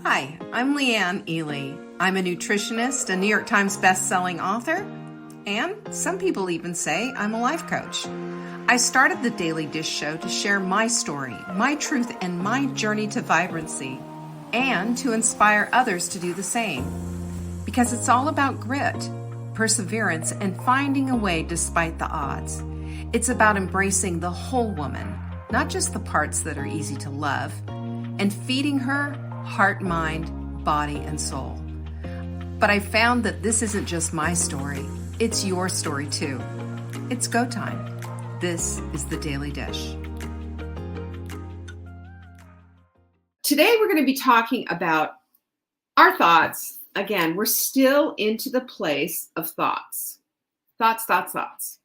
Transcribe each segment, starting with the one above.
Hi, I'm Leanne Ely. I'm a nutritionist, a New York Times best-selling author, and some people even say I'm a life coach. I started the Daily Dish Show to share my story, my truth, and my journey to vibrancy, and to inspire others to do the same. Because it's all about grit, perseverance, and finding a way despite the odds. It's about embracing the whole woman, not just the parts that are easy to love, and feeding her heart, mind, body, and soul. But I found that this isn't just my story, it's your story too. It's go time. This is the Daily Dish. Today we're going to be talking about our thoughts. Again, we're still into the place of thoughts. Thoughts.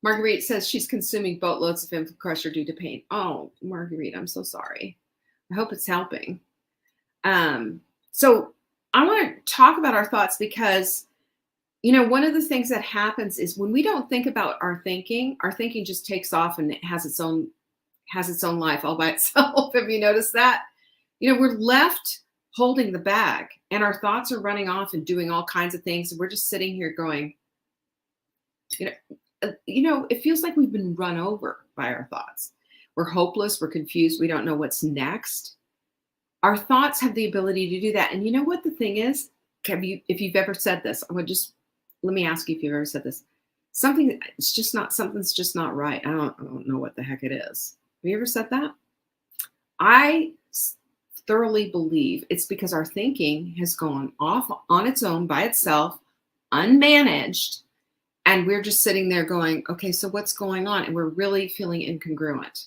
Marguerite says she's consuming boatloads of InfoCrusher due to pain. Oh, Marguerite, I'm so sorry. I hope it's helping. So I want to talk about our thoughts because, one of the things that happens is when we don't think about our thinking just takes off and it has its own life all by itself. Have you noticed that? We're left holding the bag and our thoughts are running off and doing all kinds of things. And we're just sitting here going, it feels like we've been run over by our thoughts. We're hopeless. We're confused. We don't know what's next. Our thoughts have the ability to do that. And you know what the thing is? If you've ever said this, let me ask you if you've ever said this. Something's just not right. I don't know what the heck it is. Have you ever said that? I thoroughly believe it's because our thinking has gone off on its own by itself, unmanaged. And we're just sitting there going, okay, so what's going on? And we're really feeling incongruent.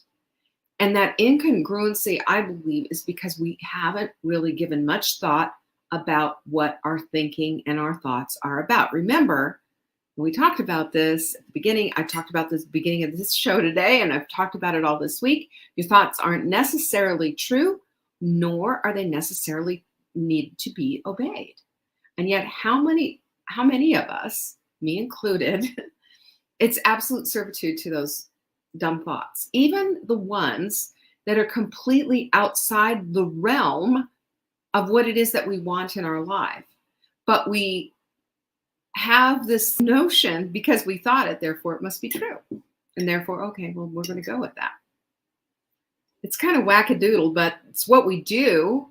And that incongruency, I believe, is because we haven't really given much thought about what our thinking and our thoughts are about. Remember, when we talked about this at the beginning, I talked about this at the beginning of this show today, and I've talked about it all this week. Your thoughts aren't necessarily true, nor are they necessarily needed to be obeyed. And yet, how many of us, me included, it's absolute servitude to those dumb thoughts, even the ones that are completely outside the realm of what it is that we want in our life. But we have this notion because we thought it, therefore it must be true. And therefore, okay, well, we're going to go with that. It's kind of wackadoodle, but it's what we do.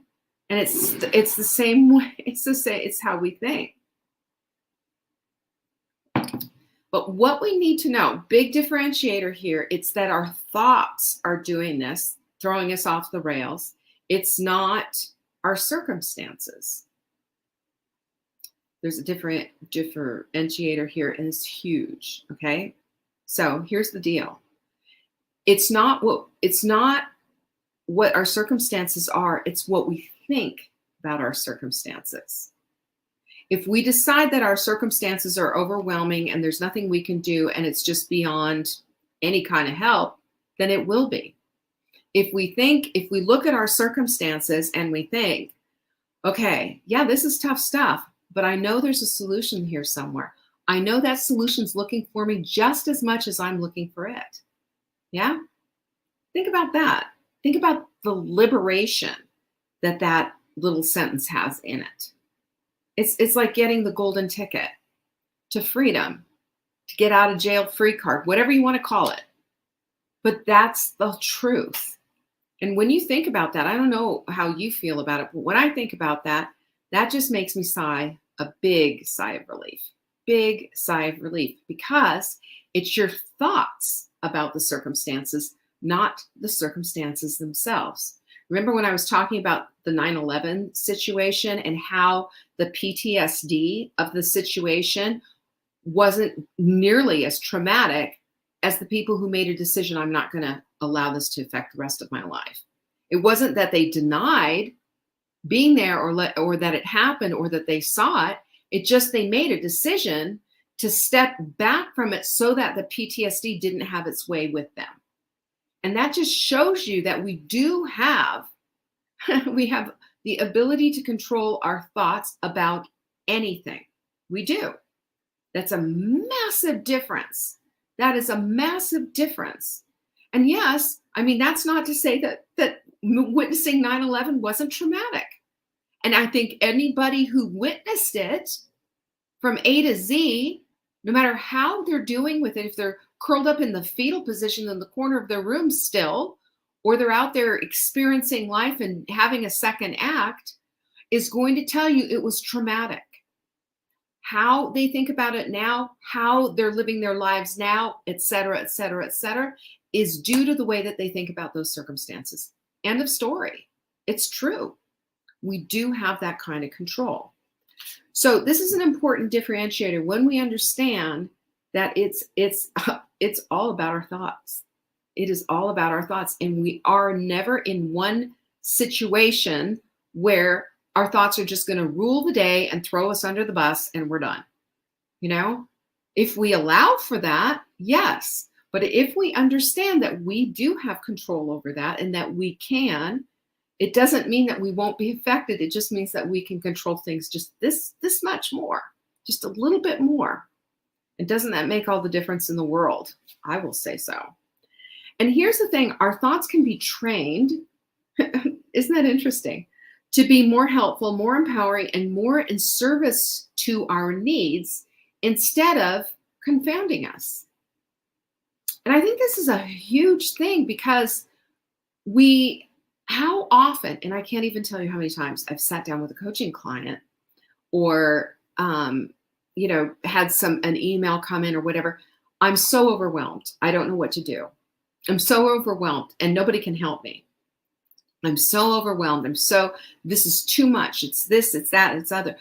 And it's the same way. It's how we think. But what we need to know, big differentiator here, it's that our thoughts are doing this, throwing us off the rails. It's not our circumstances. There's a differentiator here, and it's huge, okay? So here's the deal. It's not what our circumstances are, it's what we think about our circumstances. If we decide that our circumstances are overwhelming and there's nothing we can do and it's just beyond any kind of help, then it will be. If we look at our circumstances and we think, okay, yeah, this is tough stuff, but I know there's a solution here somewhere. I know that solution's looking for me just as much as I'm looking for it. Yeah? Think about that. Think about the liberation that little sentence has in it. It's like getting the golden ticket to freedom, to get out of jail free card, whatever you want to call it. But that's the truth. And when you think about that, I don't know how you feel about it, but when I think about that, that just makes me sigh a big sigh of relief. Big sigh of relief, because it's your thoughts about the circumstances, not the circumstances themselves. Remember when I was talking about the 9/11 situation and how the PTSD of the situation wasn't nearly as traumatic as the people who made a decision, I'm not going to allow this to affect the rest of my life. It wasn't that they denied being there or that it happened or that they saw it. It just they made a decision to step back from it so that the PTSD didn't have its way with them. And that just shows you that we have the ability to control our thoughts about anything. We do. That's a massive difference. That is a massive difference. And yes, I mean, that's not to say that witnessing 9/11 wasn't traumatic. And I think anybody who witnessed it from A to Z, no matter how they're doing with it, if they're curled up in the fetal position in the corner of their room still, or they're out there experiencing life and having a second act, is going to tell you it was traumatic. How they think about it now, how they're living their lives now, et cetera, et cetera, et cetera, is due to the way that they think about those circumstances. End of story. It's true. We do have that kind of control. So this is an important differentiator when we understand that it's all about our thoughts. It is all about our thoughts, and we are never in one situation where our thoughts are just going to rule the day and throw us under the bus and we're done. You know, if we allow for that, yes. But if we understand that we do have control over that and that we can, it doesn't mean that we won't be affected. It just means that we can control things just this much more, just a little bit more. And doesn't that make all the difference in the world? I will say so. And here's the thing, our thoughts can be trained, isn't that interesting, to be more helpful, more empowering, and more in service to our needs instead of confounding us. And I think this is a huge thing because how often, and I can't even tell you how many times I've sat down with a coaching client or, had an email come in or whatever. I'm so overwhelmed. I don't know what to do. I'm so overwhelmed and nobody can help me. I'm so overwhelmed. This is too much. It's this, it's that, it's other.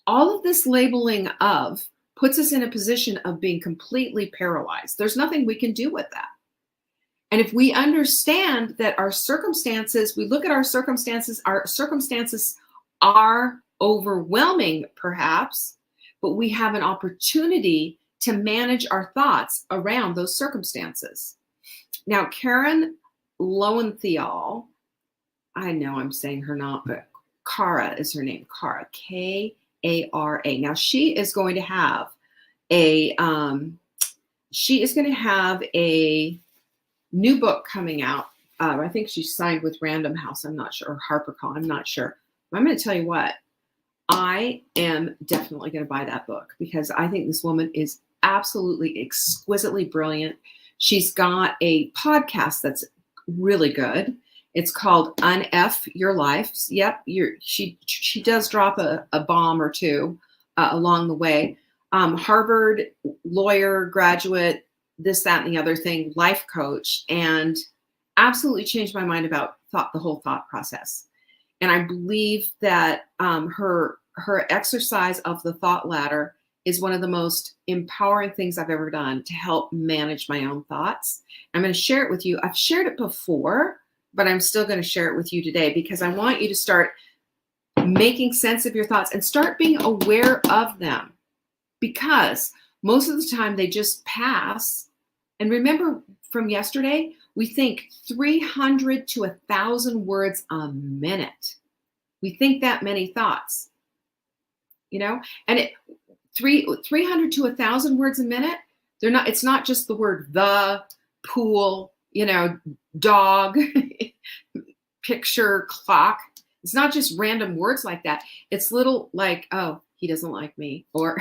All of this labeling of puts us in a position of being completely paralyzed. There's nothing we can do with that. And if we understand that our circumstances, we look at our circumstances are overwhelming perhaps, but we have an opportunity to manage our thoughts around those circumstances. Now, Karen Loewentheil, I know I'm saying her not, but Kara is her name, Kara, K-A-R-A. Now, she is going to have a new book coming out. I think she signed with Random House. I'm not sure, or HarperCollins. I'm not sure. I'm going to tell you what. I am definitely going to buy that book because I think this woman is absolutely exquisitely brilliant. She's got a podcast that's really good. It's called Unf Your Life. Yep, she does drop a bomb or two along the way. Harvard lawyer, graduate, this, that, and the other thing, life coach, and absolutely changed my mind about the whole thought process. And I believe that her exercise of the thought ladder is one of the most empowering things I've ever done to help manage my own thoughts. I'm going to share it with you. I've shared it before, but I'm still going to share it with you today because I want you to start making sense of your thoughts and start being aware of them, because most of the time they just pass. And remember from yesterday, we think 300 to 1,000 words a minute. We think that many thoughts, and 300 to 1,000 words a minute. It's not just the word the, pool, dog, picture, clock. It's not just random words like that. It's little like, oh, he doesn't like me. Or,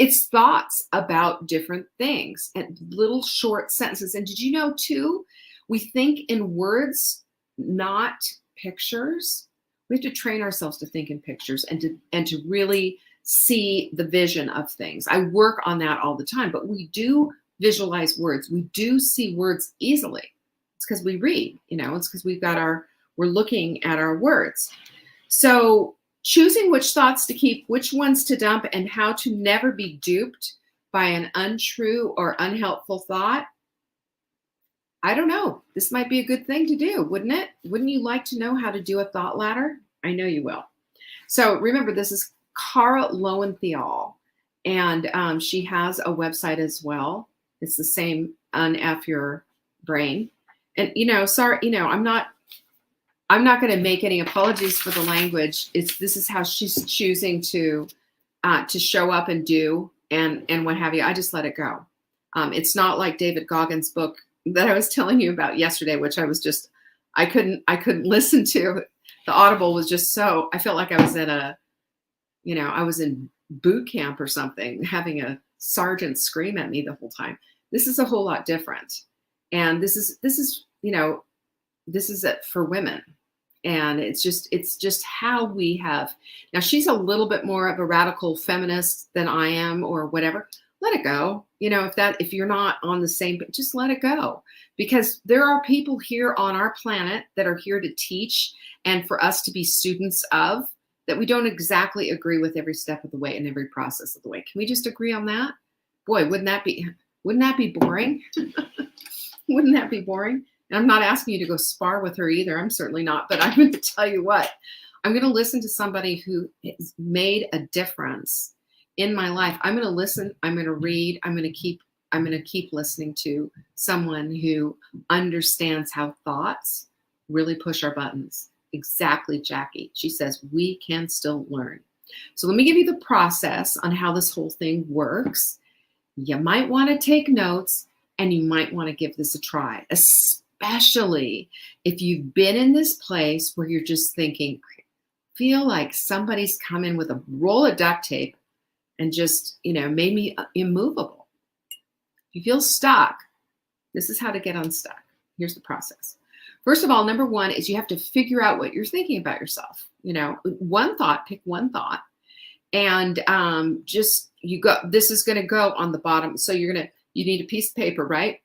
it's thoughts about different things and little short sentences. And did you know too, we think in words, not pictures. We have to train ourselves to think in pictures and to really see the vision of things. I work on that all the time, but we do visualize words. We do see words easily. It's because we read, it's because we're looking at our words. So choosing which thoughts to keep, which ones to dump, and how to never be duped by an untrue or unhelpful thought. I don't know. This might be a good thing to do, wouldn't it? Wouldn't you like to know how to do a thought ladder? I know you will. So remember, this is Kara Loewentheil, and she has a website as well. It's the same, Unf Your Brain. And sorry, I'm not going to make any apologies for the language. This is how she's choosing to show up and do and what have you. I just let it go. It's not like David Goggins' book that I was telling you about yesterday, which I couldn't listen to. The Audible was just so, I felt like I was at I was in boot camp or something, having a sergeant scream at me the whole time. This is a whole lot different. And this is it for women. And it's just how we have. Now she's a little bit more of a radical feminist than I am or whatever. Let it go. If you're not on the same, just let it go, because there are people here on our planet that are here to teach and for us to be students of, that we don't exactly agree with every step of the way and every process of the way. Can we just agree on that? Boy, wouldn't that be boring? Wouldn't that be boring? And I'm not asking you to go spar with her either. I'm certainly not. But I'm going to tell you what, I'm going to listen to somebody who has made a difference in my life. I'm going to listen. I'm going to read. I'm going to keep listening to someone who understands how thoughts really push our buttons. Exactly, Jackie. She says we can still learn. So let me give you the process on how this whole thing works. You might want to take notes, and you might want to give this a try, especially if you've been in this place where you're just thinking, feel like somebody's come in with a roll of duct tape and just, made me immovable. If you feel stuck, this is how to get unstuck. Here's the process. First of all, number one is you have to figure out what you're thinking about yourself. One thought, pick one thought, and this is going to go on the bottom. So you need a piece of paper, right?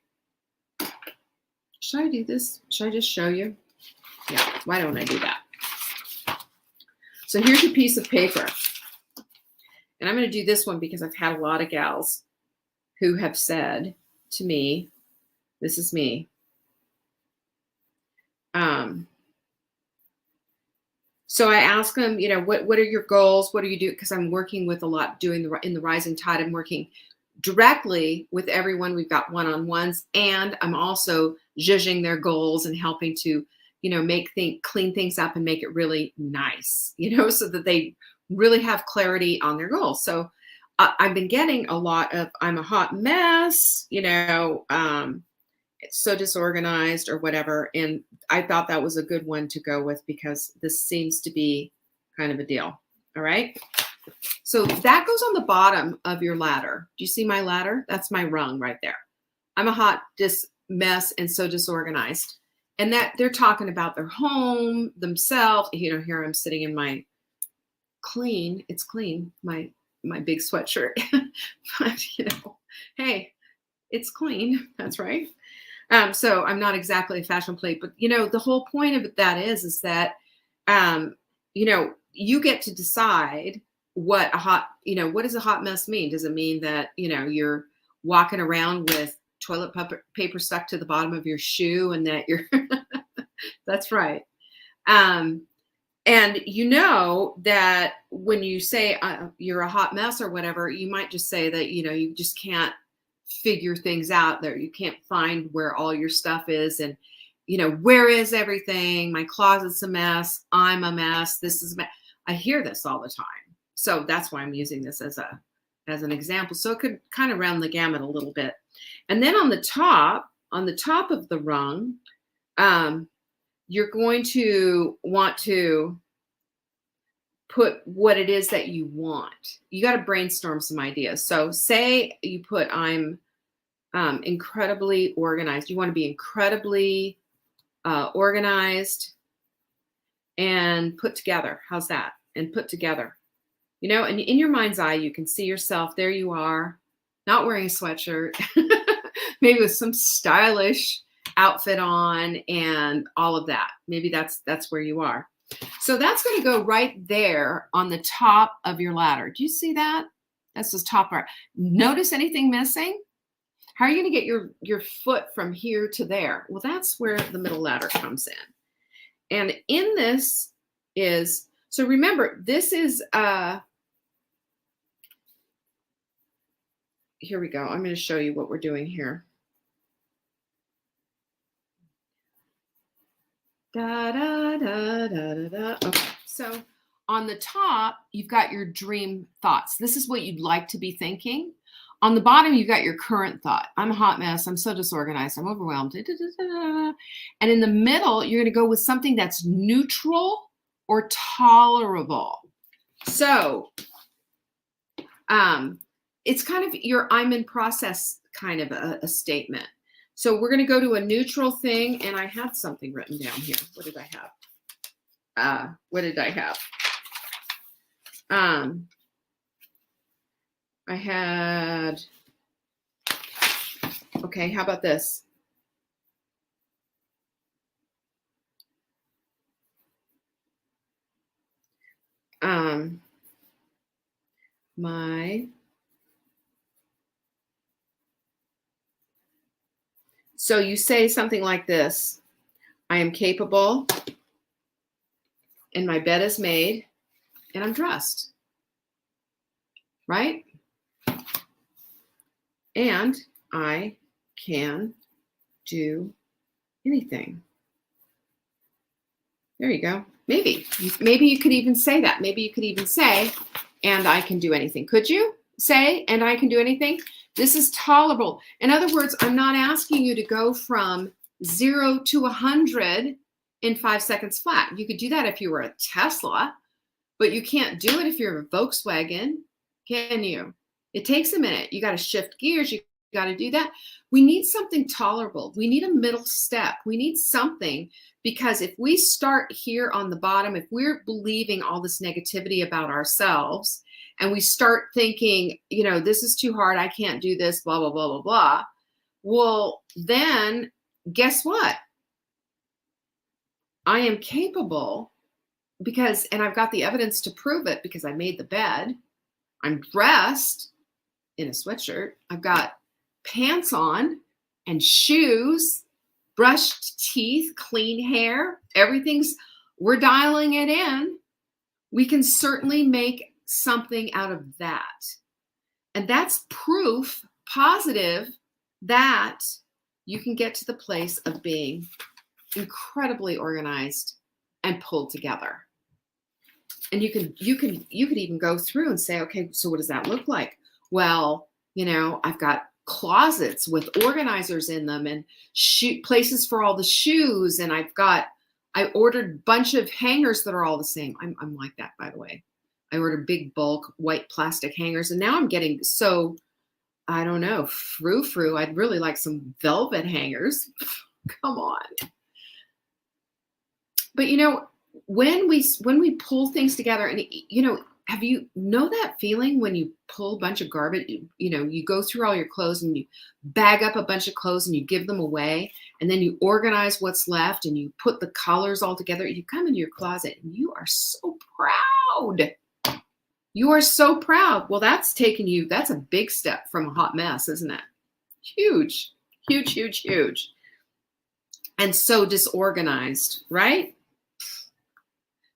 Should I do this? Should I just show you? Yeah, why don't I do that? So here's your piece of paper. And I'm going to do this one because I've had a lot of gals who have said to me, this is me. So I ask them, what are your goals? What do you do? Because I'm working with a lot in the Rising Tide. I'm working directly with everyone. We've got one-on-ones, and I'm also judging their goals and helping to, clean things up and make it really nice, so that they really have clarity on their goals. So I've been getting a lot of, I'm a hot mess, it's so disorganized or whatever. And I thought that was a good one to go with because this seems to be kind of a deal. All right. So that goes on the bottom of your ladder. Do you see my ladder? That's my rung right there. I'm a hot mess and so disorganized. And that they're talking about their home, themselves. Here I'm sitting in my clean. It's clean. My big sweatshirt. But, hey, it's clean. That's right. So I'm not exactly a fashion plate, but the whole point of that is that, you get to decide what what does a hot mess mean? Does it mean that, you're walking around with toilet paper stuck to the bottom of your shoe and that you're, that's right. And that when you say you're a hot mess or whatever, you might just say that, you just can't figure things out there. You can't find where all your stuff is. And, where is everything? My closet's a mess. I'm a mess. This is a mess. I hear this all the time. So that's why I'm using this as an example. So it could kind of round the gamut a little bit. And then on the top of the rung, you're going to want to put what it is that you want. You got to brainstorm some ideas. So say you put, I'm incredibly organized. You want to be incredibly organized and put together. How's that? And put together. And in your mind's eye, you can see yourself. There you are, not wearing a sweatshirt, maybe with some stylish outfit on and all of that. Maybe that's where you are. So that's going to go right there on the top of your ladder. Do you see that? That's the top part. Notice anything missing? How are you going to get your foot from here to there? Well, that's where the middle ladder comes in. And in this is, so remember, this is, here we go. I'm going to show you what we're doing here. Da, da, da, da, da, da. Okay, so on the top, you've got your dream thoughts. This is what you'd like to be thinking. On the bottom, you've got your current thought. I'm a hot mess. I'm so disorganized. I'm overwhelmed. And in the middle, you're going to go with something that's neutral or tolerable. So it's kind of your I'm in process kind of a statement. So we're going to go to a neutral thing. And I had something written down here. What did I have? I had, okay, how about this? So you say something like this: I am capable, and my bed is made, and I'm dressed, right? And I can do anything. There you go. Maybe you could even say that. Maybe you could even say, and I can do anything. Could you say, and I can do anything? This is tolerable. In other words, I'm not asking you to go from 0 to 100 in 5 seconds flat. You could do that if you were a Tesla, but you can't do it if you're a Volkswagen, can you? It takes a minute. You got to shift gears. You got to do that. We need something tolerable. We need a middle step. We need something, because if we start here on the bottom, if we're believing all this negativity about ourselves, and we start thinking, you know, this is too hard, I can't do this, blah, blah, blah, blah, blah. Well, then guess what? I am capable because, and I've got the evidence to prove it because I made the bed. I'm dressed in a sweatshirt. I've got pants on and shoes, brushed teeth, clean hair. We're dialing it in. We can certainly make something out of that. And that's proof positive that you can get to the place of being incredibly organized and pulled together. And you could even go through and say, okay, so what does that look like? Well, you know, I've got closets with organizers in them and places for all the shoes. And I ordered a bunch of hangers that are all the same. I'm like that, by the way. I ordered big bulk white plastic hangers, and now I'm getting so, I don't know, frou-frou. I'd really like some velvet hangers. Come on. But you know, when we pull things together, and you know, have you know that feeling when you pull a bunch of garbage, you know, you go through all your clothes and you bag up a bunch of clothes and you give them away, and then you organize what's left and you put the colors all together. You come into your closet and you are so proud. You are so proud. Well, that's a big step from a hot mess, isn't it? Huge, huge, huge, huge. And so disorganized, right?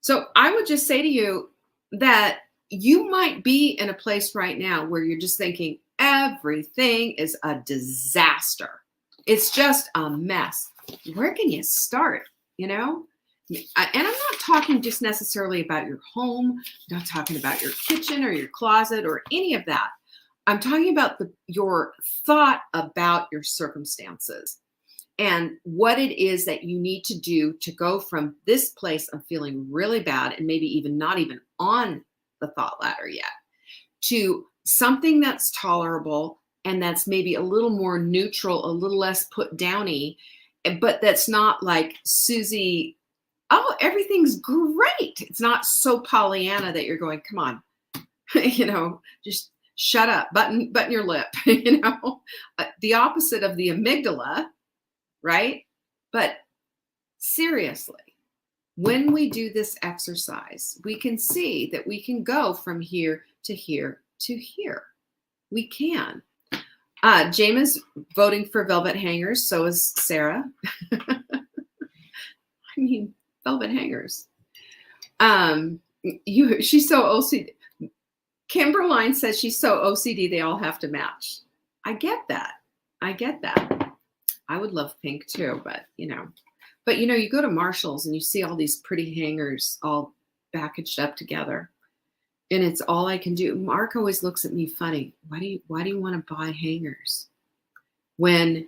So I would just say to you that you might be in a place right now where you're just thinking everything is a disaster. It's just a mess. Where can you start? You know? And I'm not talking just necessarily about your home. I'm not talking about your kitchen or your closet or any of that. I'm talking about your thought about your circumstances and what it is that you need to do to go from this place of feeling really bad and maybe even not even on the thought ladder yet to something that's tolerable and that's maybe a little more neutral, a little less put downy, but that's not like Susie, oh, everything's great. It's not so Pollyanna that you're going, come on, you know, just shut up, button your lip, you know, the opposite of the amygdala, right? But seriously, when we do this exercise, we can see that we can go from here to here to here. We can. James voting for velvet hangers. So is Sarah. I mean, velvet hangers. She's so OCD. Kimberline says she's so OCD they all have to match. I get that. I would love pink too, but you know, you go to Marshall's and you see all these pretty hangers all packaged up together. And it's all I can do. Mark always looks at me funny. Why do you want to buy hangers? When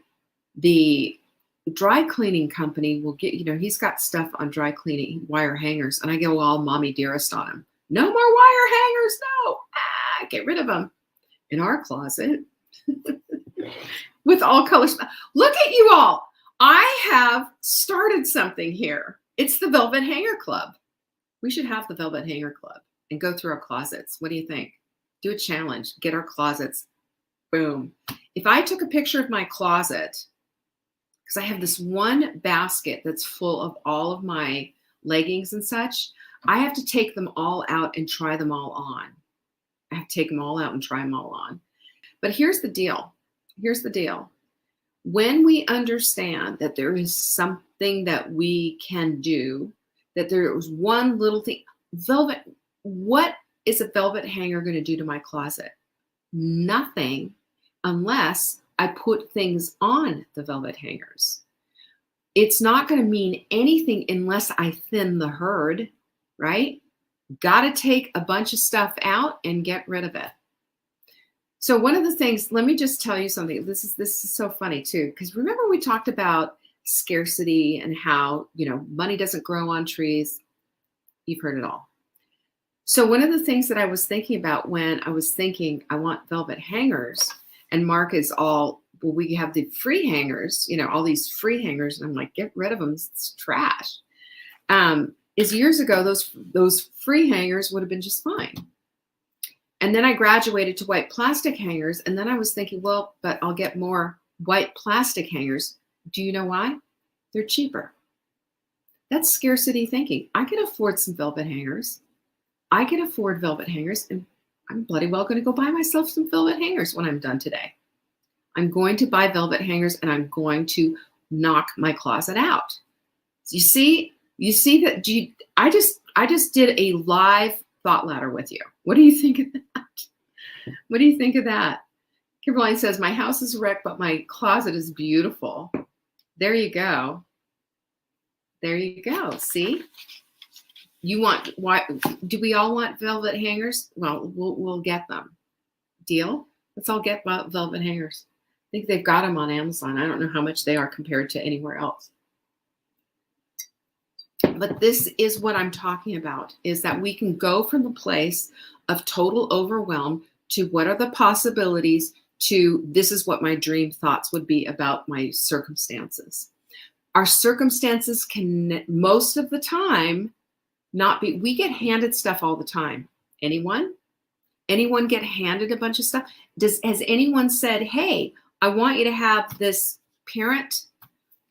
the dry cleaning company will get, he's got stuff on dry cleaning, wire hangers, and I go all mommy dearest on him. No more wire hangers, no. Get rid of them. In our closet with all colors. Look at you all. I have started something here. It's the Velvet Hanger Club. We should have the Velvet Hanger Club and go through our closets. What do you think? Do a challenge. Get our closets. Boom. If I took a picture of my closet, because I have this one basket that's full of all of my leggings and such, I have to take them all out and try them all on. I have to take them all out and try them all on. But here's the deal. Here's the deal. When we understand that there is something that we can do, that there is one little thing, what is a velvet hanger going to do to my closet? Nothing, unless I put things on the velvet hangers. It's not going to mean anything unless I thin the herd, right? Got to take a bunch of stuff out and get rid of it. So one of the things, let me just tell you something. This is so funny too, because remember we talked about scarcity and how, money doesn't grow on trees. You've heard it all. So one of the things that I was thinking about when I was thinking I want velvet hangers, and Mark is all, well, we have the free hangers, all these free hangers, and I'm like, get rid of them. It's trash. Is years ago, those free hangers would have been just fine. And then I graduated to white plastic hangers. And then I was thinking, well, but I'll get more white plastic hangers. Do you know why? They're cheaper. That's scarcity thinking. I can afford some velvet hangers. I can afford velvet hangers. And I'm bloody well going to go buy myself some velvet hangers when I'm done today. I'm going to buy velvet hangers and I'm going to knock my closet out. You see that I just did a live thought ladder with you. What do you think of that? What do you think of that? Kimberly says, my house is wrecked, but my closet is beautiful. There you go. There you go. See? Do we all want velvet hangers? Well, we'll get them. Deal? Let's all get velvet hangers. I think they've got them on Amazon. I don't know how much they are compared to anywhere else. But this is what I'm talking about, is that we can go from the place of total overwhelm to what are the possibilities to this is what my dream thoughts would be about my circumstances. Our circumstances can most of the time not be, we get handed stuff all the time. Anyone get handed a bunch of stuff? Has anyone said, hey, I want you to have this parent?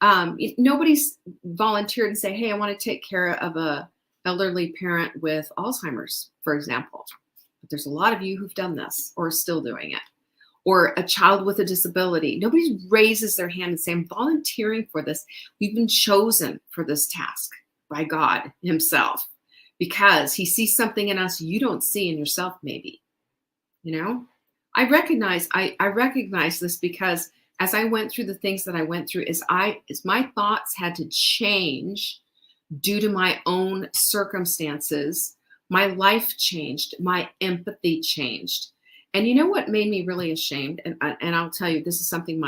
Nobody's volunteered and say, hey, I want to take care of a elderly parent with Alzheimer's, for example. But there's a lot of you who've done this or are still doing it. Or a child with a disability. Nobody raises their hand and say, I'm volunteering for this. We've been chosen for this task by God himself because he sees something in us you don't see in yourself, maybe. I recognize this because as I went through the things that I went through, as my thoughts had to change due to my own circumstances, my life changed, my empathy changed. And you know what made me really ashamed? And I'll tell you, this is something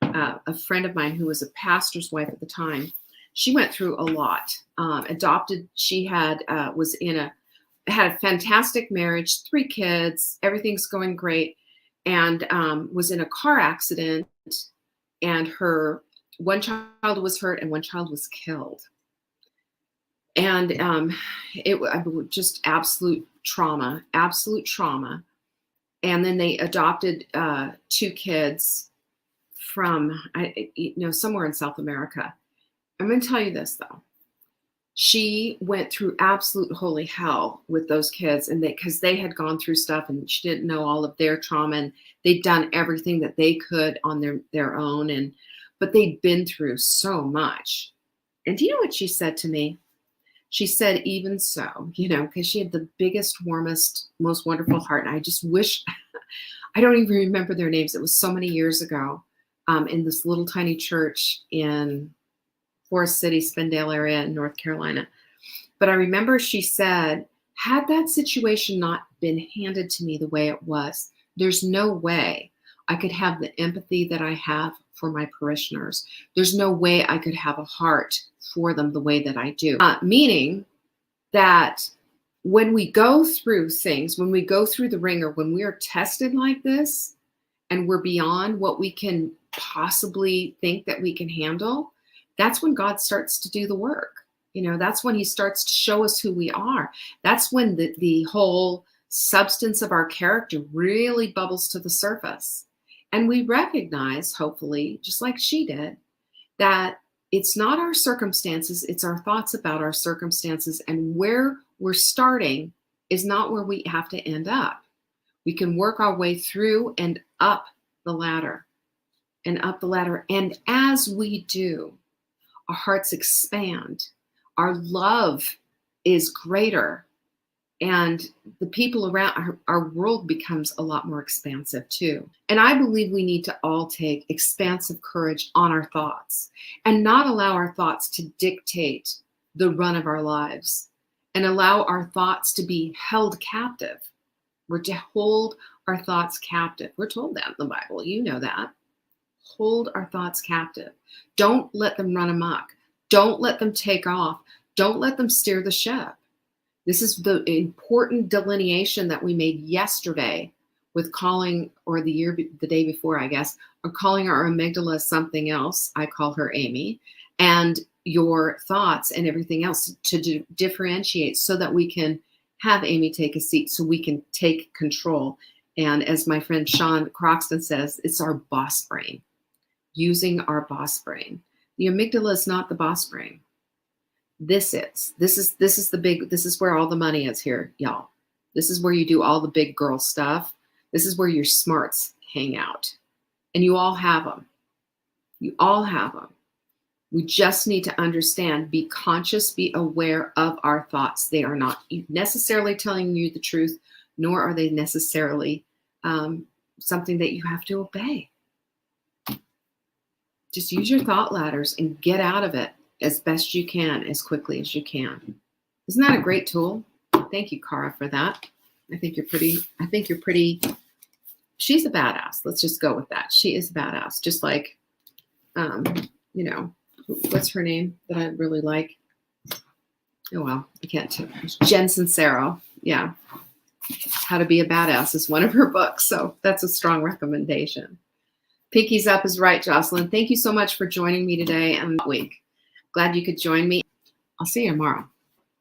a friend of mine who was a pastor's wife at the time, she went through a lot. She had a fantastic marriage, 3 kids, everything's going great, and was in a car accident, and her one child was hurt and one child was killed. And it just absolute trauma. And then they adopted 2 kids from somewhere in South America. I'm going to tell you this though. She went through absolute holy hell with those kids, and because they had gone through stuff and she didn't know all of their trauma, and they'd done everything that they could on their own, but they'd been through so much. And do you know what she said to me? She said, even so, because she had the biggest, warmest, most wonderful heart. And I just wish, I don't even remember their names. It was so many years ago in this little tiny church in Forest City, Spindale area in North Carolina. But I remember she said Had that situation not been handed to me the way it was, there's no way I could have the empathy that I have for my parishioners. There's no way I could have a heart for them the way that I do. Meaning that when we go through things, when we go through the ringer, when we are tested like this, and we're beyond what we can possibly think that we can handle, that's when God starts to do the work. That's when he starts to show us who we are. That's when the whole substance of our character really bubbles to the surface. And we recognize, hopefully, just like she did, that it's not our circumstances, it's our thoughts about our circumstances, and where we're starting is not where we have to end up. We can work our way through and up the ladder and up the ladder. And as we do, our hearts expand, our love is greater, and the people around our world becomes a lot more expansive too. And I believe we need to all take expansive courage on our thoughts and not allow our thoughts to dictate the run of our lives, and allow our thoughts to be held captive. We're to hold our thoughts captive. We're told that in the Bible. You know that. Hold our thoughts captive. Don't let them run amok. Don't let them take off. Don't let them steer the ship. This is the important delineation that we made yesterday with calling, or the day before, I guess, or calling our amygdala something else. I call her Amy. And your thoughts and everything else to differentiate so that we can have Amy take a seat, so we can take control. And as my friend Sean Croxton says, it's our boss brain, using our boss brain. The amygdala is not the boss brain. This is where all the money is here, y'all. This is where you do all the big girl stuff. This is where your smarts hang out. And you all have them. You all have them. We just need to understand, be conscious, be aware of our thoughts. They are not necessarily telling you the truth, nor are they necessarily something that you have to obey. Just use your thought ladders and get out of it as best you can, as quickly as you can. Isn't that a great tool? Thank you, Cara, for that. I think you're pretty, she's a badass. Let's just go with that. She is a badass. Just like, what's her name that I really like? Oh, well, I can't tell. Jen Sincero. Yeah. How to Be a Badass is one of her books. So that's a strong recommendation. Pinky's up is right, Jocelyn. Thank you so much for joining me today and week. Glad you could join me. I'll see you tomorrow.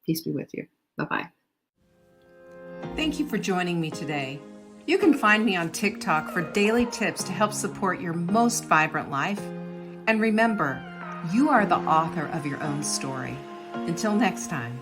Peace be with you. Bye-bye. Thank you for joining me today. You can find me on TikTok for daily tips to help support your most vibrant life. And remember, you are the author of your own story. Until next time.